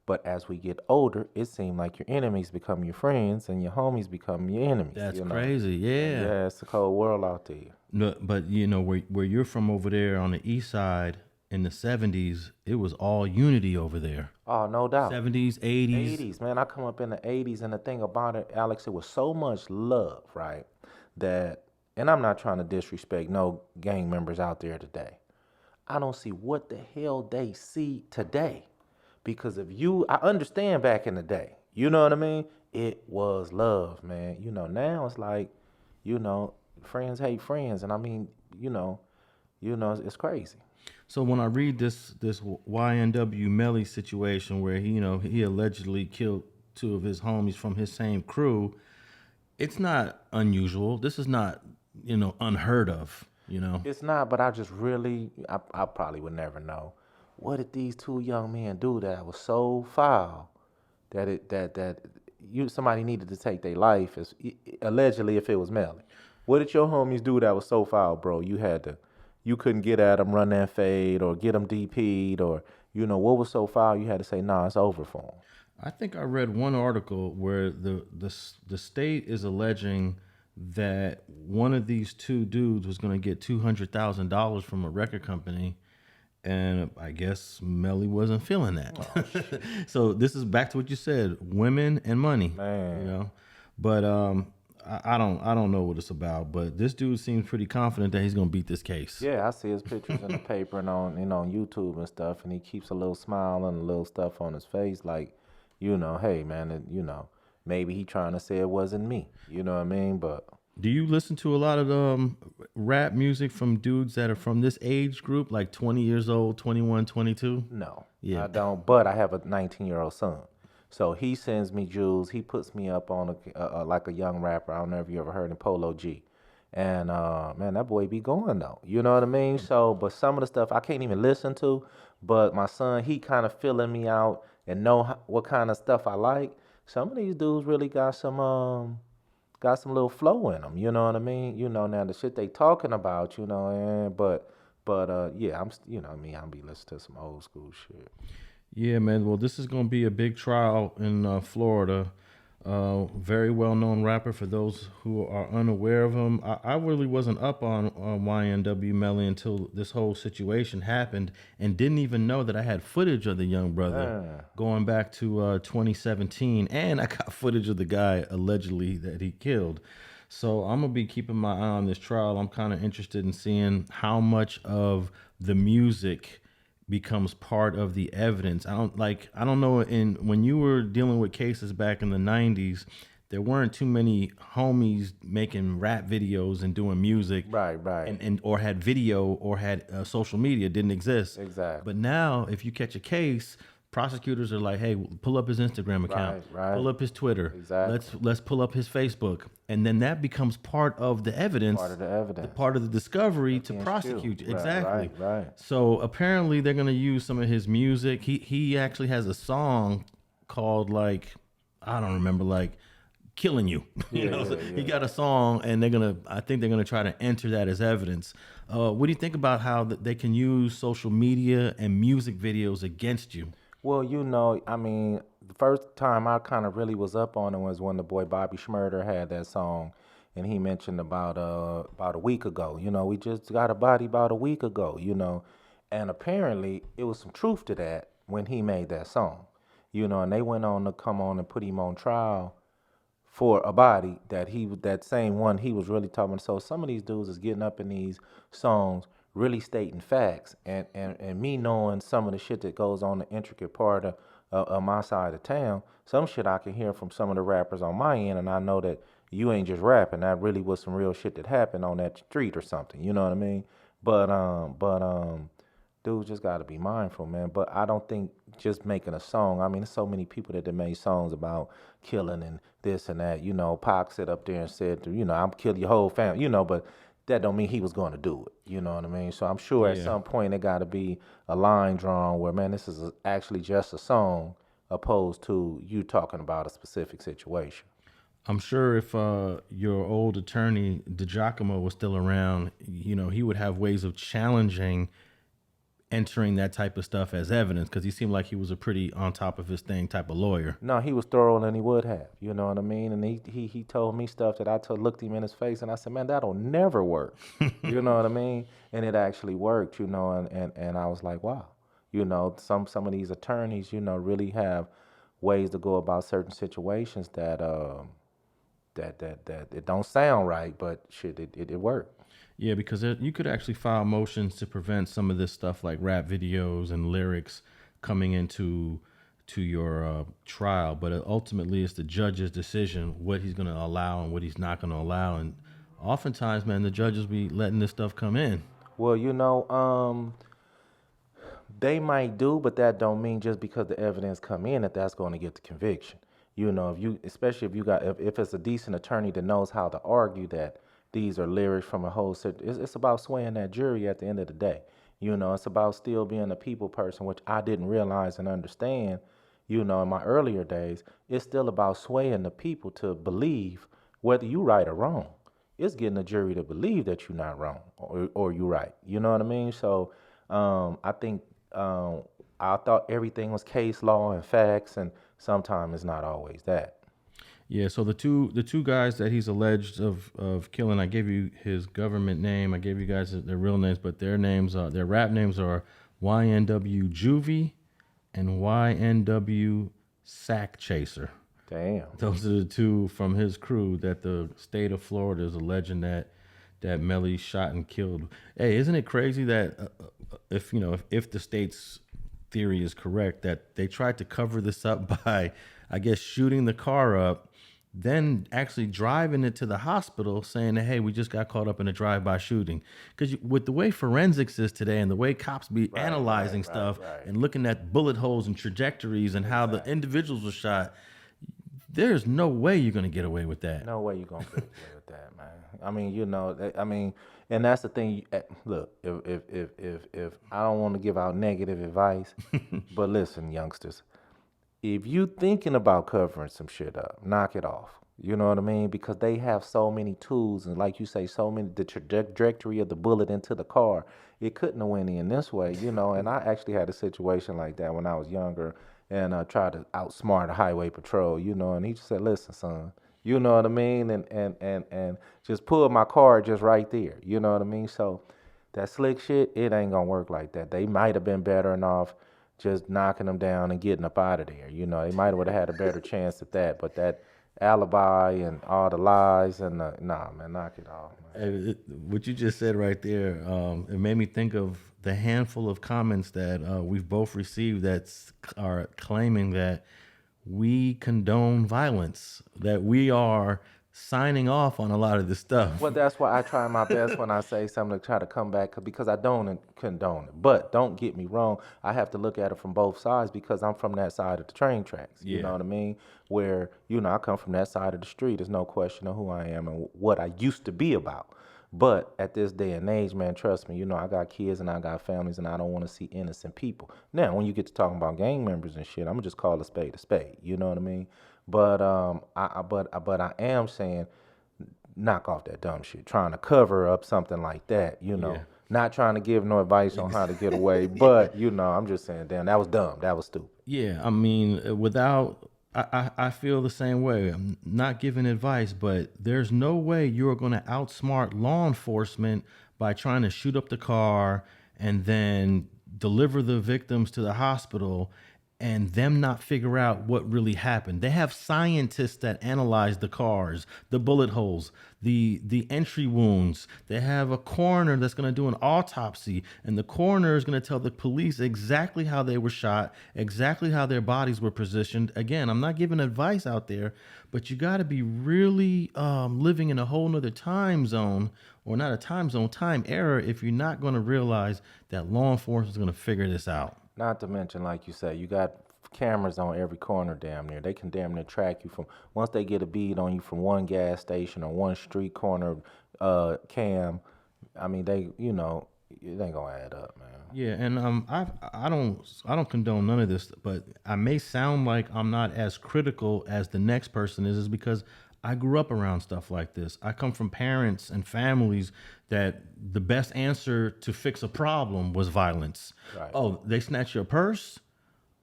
But as we get older, it seems like your enemies become your friends and your homies become your enemies. That's crazy, yeah. Yeah, it's a cold world out there. No, but where you're from over there on the east side in the 70s, it was all unity over there. Oh, no doubt. 70s, 80s. 80s, man. I come up in the 80s, and the thing about it, Alex, it was so much love, right? That, and I'm not trying to disrespect no gang members out there today. I don't see what the hell they see today. Because I understand back in the day, you know what I mean? It was love, man. Now it's like, friends hate friends. And I mean, it's crazy. So when I read this YNW Melly situation where he allegedly killed 2 of his homies from his same crew, it's not unusual. This is not, unheard of, It's not, but I just really, I probably would never know. What did these 2 young men do that was so foul that somebody needed to take their life, allegedly, if it was Melly? What did your homies do that was so foul, bro? You couldn't get at them, run that fade, or get them DP'd, or what was so foul? You had to say, nah, it's over for them. I think I read one article where the state is alleging that one of these two dudes was going to get $200,000 from a record company, and I guess Melly wasn't feeling that. Oh, so this is back to what you said: women and money. Man. But I don't know what it's about. But this dude seems pretty confident that he's going to beat this case. Yeah, I see his pictures in the paper and on YouTube and stuff, and he keeps a little smile and a little stuff on his face, like, hey man, maybe he trying to say it wasn't me. You know what I mean? But do you listen to a lot of rap music from dudes that are from this age group, like 20 years old, 21, 22? No, Yeah. I don't. But I have a 19-year-old son, so he sends me jewels. He puts me up on like a young rapper. I don't know if you ever heard of Polo G. And man, that boy be going though. You know what I mean? So, but some of the stuff I can't even listen to. But my son, he kind of filling me out and know what kind of stuff I like. Some of these dudes really got some little flow in them. You know what I mean? Now the shit they talking about. But yeah, I'll be listening to some old school shit. Yeah, man. Well, this is gonna be a big trial in Florida. Very well-known rapper. For those who are unaware of him, I really wasn't up on YNW Melly until this whole situation happened, and didn't even know that I had footage of the young brother going back to 2017, and I got footage of the guy allegedly that he killed. So I'm gonna be keeping my eye on this trial. I'm kind of interested in seeing how much of the music becomes part of the evidence. I don't know, when you were dealing with cases back in the 90s, there weren't too many homies making rap videos and doing music. Right. And or had video or had social media didn't exist. Exactly. But now if you catch a case, prosecutors are like, hey, pull up his Instagram account, right. Pull up his Twitter. Exactly. Let's pull up his Facebook. And then that becomes part of the evidence. Part of the evidence. Part of the discovery to prosecute. Right, Exactly. Right. So apparently they're gonna use some of his music. He actually has a song called, like, I don't remember, like Killing You. Yeah. He got a song, and I think they're gonna try to enter that as evidence. What do you think about how they can use social media and music videos against you? Well, the first time I kind of really was up on it was when the boy Bobby Shmurda had that song, and he mentioned about a week ago. We just got a body about a week ago. And apparently it was some truth to that when he made that song. And they went on to come on and put him on trial for a body that same one he was really talking about. So some of these dudes is getting up in these songs really stating facts, and me knowing some of the shit that goes on, the intricate part of my side of town, some shit I can hear from some of the rappers on my end, and I know that you ain't just rapping. That really was some real shit that happened on that street or something. You know what I mean? But dudes just got to be mindful, man. But I don't think just making a song. There's so many people that made songs about killing and this and that. Pac sit up there and said, I'm killing your whole family. But that don't mean he was going to do it. You know what I mean? So I'm sure at some point there got to be a line drawn where, man, this is actually just a song opposed to you talking about a specific situation. I'm sure if your old attorney DiGiacomo was still around, he would have ways of challenging entering that type of stuff as evidence, because he seemed like he was a pretty on top of his thing type of lawyer. No, he was thorough than he would have. You know what I mean? And he told me stuff that I looked him in his face, and I said, man, that'll never work. You know what I mean? And it actually worked, and I was like, wow. Some of these attorneys, really have ways to go about certain situations that it don't sound right, but shit, it worked. Yeah, because you could actually file motions to prevent some of this stuff, like rap videos and lyrics, coming into your trial. But ultimately, it's the judge's decision what he's going to allow and what he's not going to allow. And oftentimes, man, the judges be letting this stuff come in. Well, they might do, but that don't mean just because the evidence come in that's going to get the conviction. Especially if it's a decent attorney that knows how to argue that these are lyrics from a whole set. It's about swaying that jury at the end of the day. It's about still being a people person, which I didn't realize and understand, in my earlier days. It's still about swaying the people to believe whether you right or wrong. it's getting the jury to believe that you're not wrong or you're right. You know what I mean? So I think I thought everything was case law and facts, and sometimes it's not always that. Yeah, so the two guys that he's alleged of killing, I gave you his government name, I gave you guys their real names, but their rap names are YNW Juvie and YNW Sack Chaser. Damn. Those are the two from his crew that the state of Florida is alleging that Melly shot and killed. Hey, isn't it crazy that if the state's theory is correct, that they tried to cover this up by, I guess, shooting the car up, then actually driving it to the hospital saying that, hey, we just got caught up in a drive-by shooting. Because with the way forensics is today and the way cops be analyzing stuff and looking at bullet holes and trajectories and how the individuals were shot, there's no way you're going to get away with that. No way you're going to get away with that, man. I mean, and that's the thing. Look, if I don't want to give out negative advice, but listen, youngsters, if you thinking about covering some shit up, knock it off. You know what I mean? Because they have so many tools, and like you say, the trajectory of the bullet into the car, it couldn't have went in this way, And I actually had a situation like that when I was younger, and tried to outsmart a highway patrol, and he just said, listen, son, you know what I mean? And just pull my car just right there, you know what I mean? So that slick shit, it ain't gonna work like that. They might have been better off just knocking them down and getting up out of there. They might have had a better chance at that. But that alibi and all the lies and nah, man, knock it off, man. What you just said right there, it made me think of the handful of comments that we've both received that are claiming that we condone violence, that we are signing off on a lot of this stuff. Well, that's why I try my best when I say something to try to come back, because I don't condone it. But don't get me wrong, I have to look at it from both sides because I'm from that side of the train tracks. You know what I mean? Where, I come from that side of the street. There's no question of who I am and what I used to be about. But at this day and age, man, trust me, I got kids and I got families, and I don't want to see innocent people. Now, when you get to talking about gang members and shit, I'm gonna just call a spade a spade. You know what I mean? But I am saying, knock off that dumb shit. Trying to cover up something like that, Not trying to give no advice on how to get away, but I'm just saying, damn, that was dumb. That was stupid. Yeah, I mean, I feel the same way. I'm not giving advice, but there's no way you're going to outsmart law enforcement by trying to shoot up the car and then deliver the victims to the hospital and them not figure out what really happened. They have scientists that analyze the cars, the bullet holes, the entry wounds. They have a coroner that's going to do an autopsy, and the coroner is going to tell the police exactly how they were shot, exactly how their bodies were positioned. Again, I'm not giving advice out there, but you got to be really living in a whole nother time zone, or not a time zone, time era, if you're not going to realize that law enforcement is going to figure this out. Not to mention, like you said, you got cameras on every corner damn near. They can damn near track you from, once they get a bead on you from one gas station or one street corner cam, I mean, it ain't gonna add up, man. Yeah, and I don't condone none of this, but I may sound like I'm not as critical as the next person is because I grew up around stuff like this. I come from parents and families that the best answer to fix a problem was violence. Right. Oh, they snatch your purse?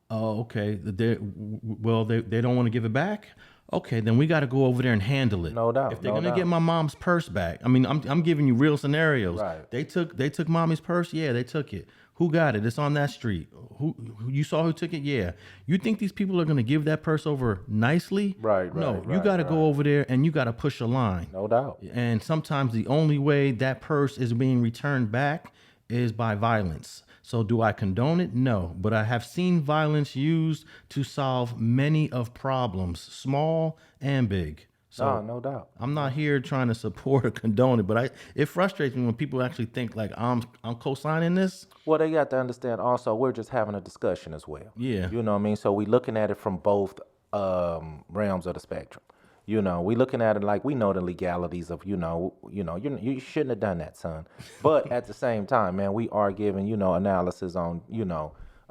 Oh, okay. They don't want to give it back? Okay, then we got to go over there and handle it. No doubt. If they're gonna get my mom's purse back, I mean, I'm giving you real scenarios. Right. They took mommy's purse. Yeah, they took it. Who got it? It's on that street. Who you saw who took it? Yeah. You think these people are gonna give that purse over nicely? Right. No, you got to go over there and you got to push a line. No doubt. And sometimes the only way that purse is being returned back is by violence. So do I condone it? No, but I have seen violence used to solve many of problems, small and big. So no doubt. I'm not here trying to support or condone it, but it frustrates me when people actually think like I'm co-signing this. Well, they got to understand also we're just having a discussion as well. Yeah. You know what I mean? So we looking at it from both realms of the spectrum. We looking at it like we know the legalities of, you shouldn't have done that, son. But at the same time, man, we are giving, analysis on,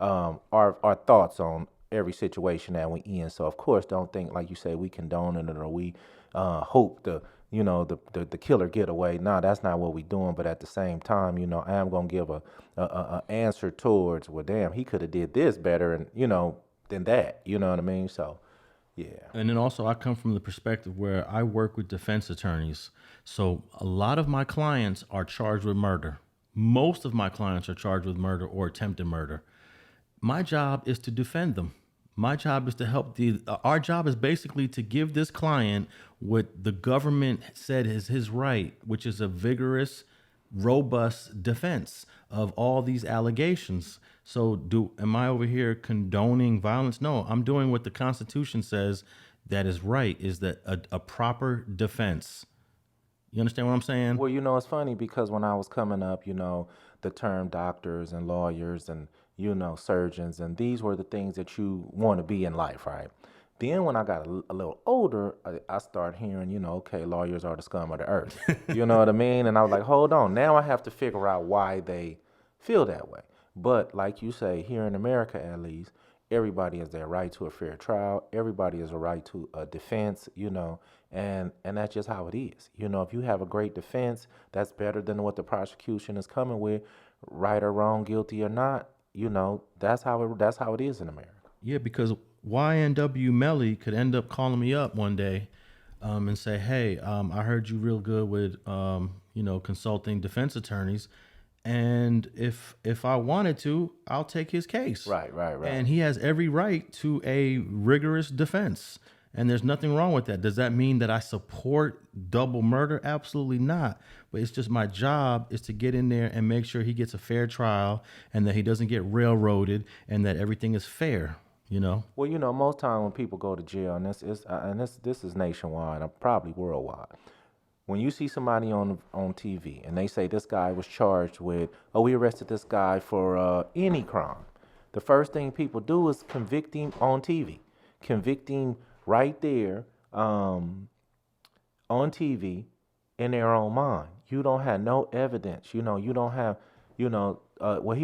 our thoughts on every situation that we in. So of course, don't think like you say we condone it or we hope to, the killer get away. No, that's not what we doing. But at the same time, I am gonna give a answer towards, well, damn, he could have did this better, and than that. You know what I mean? So, yeah. And then also, I come from the perspective where I work with defense attorneys. So a lot of my clients are charged with murder. Most of my clients are charged with murder or attempted murder. My job is to defend them. My job is to help our job is basically to give this client what the government said is his right, which is a vigorous, robust defense of all these allegations. So am I over here condoning violence? No, I'm doing what the Constitution says that is right, is that a proper defense. You understand what I'm saying? Well, it's funny because when I was coming up, the term doctors and lawyers and, surgeons, and these were the things that you want to be in life, right? Then when I got a little older, I started hearing, okay, lawyers are the scum of the earth. You know what I mean? And I was like, hold on. Now I have to figure out why they feel that way. But like you say, here in America, at least, everybody has their right to a fair trial. Everybody has a right to a defense, and that's just how it is. If you have a great defense, that's better than what the prosecution is coming with, right or wrong, guilty or not. That's how it is in America. Yeah, because YNW Melly could end up calling me up one day and say, hey, I heard you real good with, consulting defense attorneys. And if I wanted to, I'll take his case. Right. And he has every right to a rigorous defense. And there's nothing wrong with that. Does that mean that I support double murder? Absolutely not. But it's just my job is to get in there and make sure he gets a fair trial and that he doesn't get railroaded and that everything is fair. Well, most time when people go to jail, and this is nationwide, and probably worldwide. When you see somebody on TV and they say this guy was charged with, we arrested this guy for any crime, the first thing people do is convict him on TV, convict him right there on TV in their own mind. You don't have no evidence. You don't have, he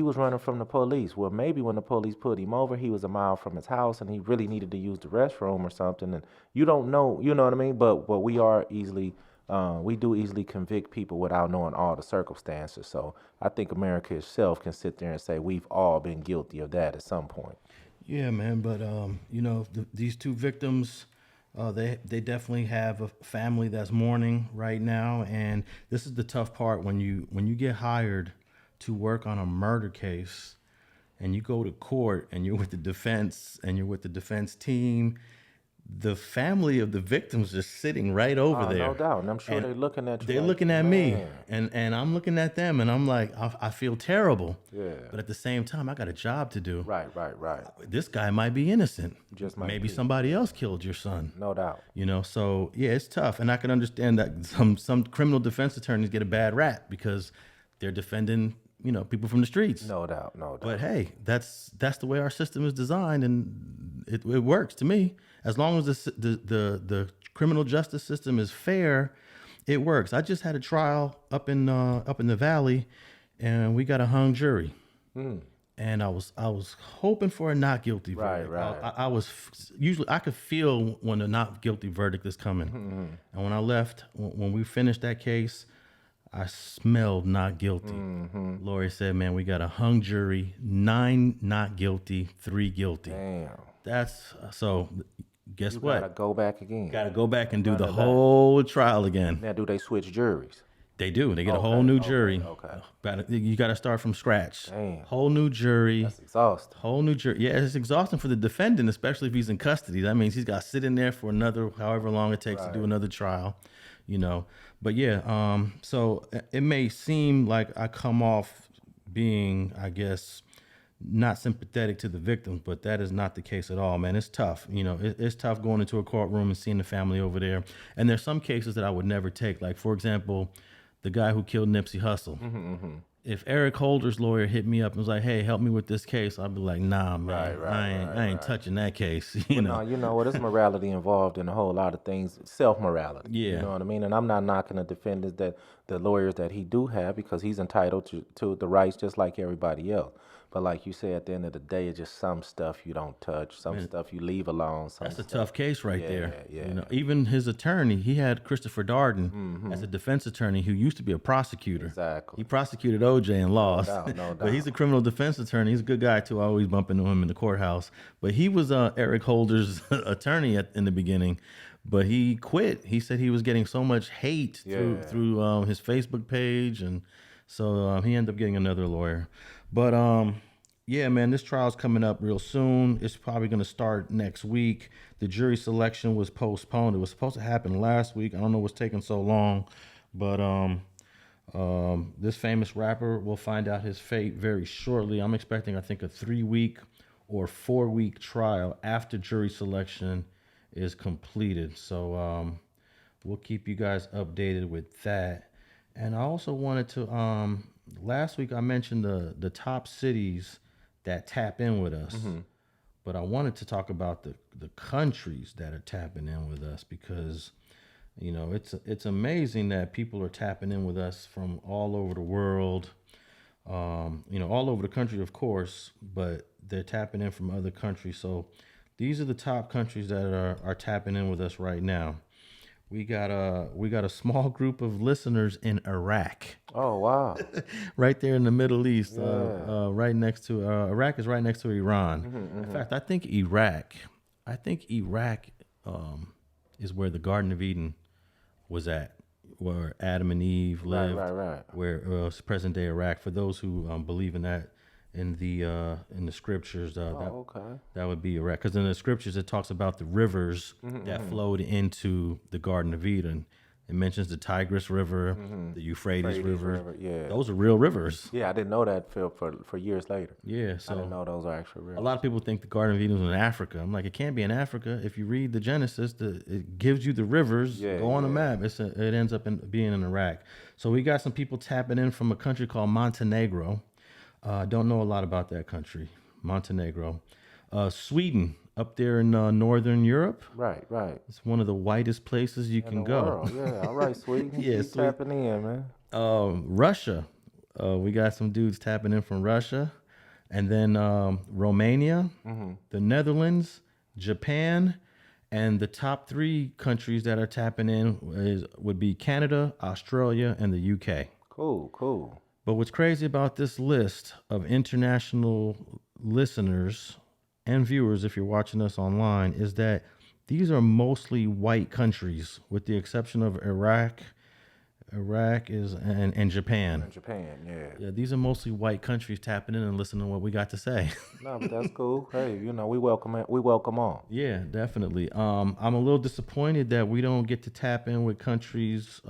was running from the police. Well, maybe when the police put him over, he was a mile from his house and he really needed to use the restroom or something. And you don't know, you know what I mean? But we do easily convict people without knowing all the circumstances. So I think America itself can sit there and say we've all been guilty of that at some point. Yeah, man. But, these two victims, they definitely have a family that's mourning right now. And this is the tough part when you get hired to work on a murder case and you go to court and you're with the defense and you're with the defense team. The family of the victims is sitting right over there. No doubt. And I'm sure they're looking at you. They're looking at me and I'm looking at them and I'm like, I feel terrible. Yeah. But at the same time, I got a job to do. Right. This guy might be innocent. Maybe somebody else killed your son. No doubt. So yeah, it's tough. And I can understand that some criminal defense attorneys get a bad rap because they're defending, people from the streets. No doubt. But hey, that's the way our system is designed, and it works to me. As long as the criminal justice system is fair, it works. I just had a trial up in the valley, and we got a hung jury. And I was hoping for a not guilty verdict. Right. I was usually I could feel when a not guilty verdict is coming. And when I left, when we finished that case, I smelled not guilty. Lori said, man, we got a hung jury, 9 not guilty, 3 guilty. Damn. That's so guess what? You gotta go back again. Gotta go back and do the whole trial again. Now, do they switch juries? They do. They get a whole new jury. Okay. You got to start from scratch. Damn. Whole new jury. That's exhausting. Whole new jury. Yeah, it's exhausting for the defendant, especially if he's in custody. That means he's got to sit in there for another, however long it takes to do another trial, But yeah, so it may seem like I come off being, I guess, not sympathetic to the victims, but that is not the case at all, man. It's tough. It's tough going into a courtroom and seeing the family over there. And there's some cases that I would never take. Like, for example, the guy who killed Nipsey Hussle. If Eric Holder's lawyer hit me up and was like, hey, help me with this case, I'd be like, nah, man, I ain't touching that case. No, you know what? There's morality involved in a whole lot of things, self-morality. Yeah. You know what I mean? And I'm not knocking the defendants, the lawyers that he do have, because he's entitled to the rights just like everybody else. But like you said, at the end of the day, it's just some stuff you don't touch, some stuff you leave alone. That's a tough case right there. Yeah. You know, even his attorney, he had Christopher Darden as a defense attorney who used to be a prosecutor. Exactly. He prosecuted OJ and lost. No doubt. But he's a criminal defense attorney. He's a good guy too. I always bump into him in the courthouse. But he was Eric Holder's attorney in the beginning. But he quit. He said he was getting so much hate through his Facebook page, and so he ended up getting another lawyer. But yeah, man, this trial's coming up real soon. It's probably going to start next week. The jury selection was postponed. It was supposed to happen last week. I don't know what's taking so long, but this famous rapper will find out his fate very shortly. I'm expecting, I think, a 3-week or 4-week trial after jury selection is completed. So we'll keep you guys updated with that. And I also wanted to, last week I mentioned the top cities that tap in with us. But I wanted to talk about the countries that are tapping in with us, because you know, it's amazing that people are tapping in with us from all over the world. You know, all over the country, of course, but they're tapping in from other countries. So these are the top countries that are tapping in with us right now. We got a small group of listeners in Iraq. Oh wow! Right there in the Middle East, right next to Iraq is right next to Iran. In fact, I think Iraq is where the Garden of Eden was at, where Adam and Eve lived. Right. Where it's present day Iraq. For those who believe in that, in the scriptures, that would be Iraq. Because in the scriptures it talks about the rivers that flowed into the Garden of Eden. It mentions the Tigris River, the Euphrates River. Yeah, those are real rivers. Yeah, I didn't know that for years later. Yeah, so I didn't know those are actual rivers. A lot of people think the Garden of Eden was in Africa. I'm like, it can't be in Africa. If you read the Genesis, it gives you the rivers. Go on the map. It ends up being in Iraq. So we got some people tapping in from a country called Montenegro. Don't know a lot about that country, Montenegro. Sweden, up there in northern Europe. Right. It's one of the whitest places you can go. World. Yeah, all right, Sweden. Yeah, tapping in, man. Russia, we got some dudes tapping in from Russia, and then Romania, the Netherlands, Japan, and the top 3 countries that are tapping in would be Canada, Australia, and the UK. Cool. But what's crazy about this list of international listeners and viewers, if you're watching us online, is that these are mostly white countries, with the exception of Iraq. Iraq is and Japan. Yeah, these are mostly white countries tapping in and listening to what we got to say. No, but that's cool. Hey, you know, we welcome all. Yeah, definitely. I'm a little disappointed that we don't get to tap in with countries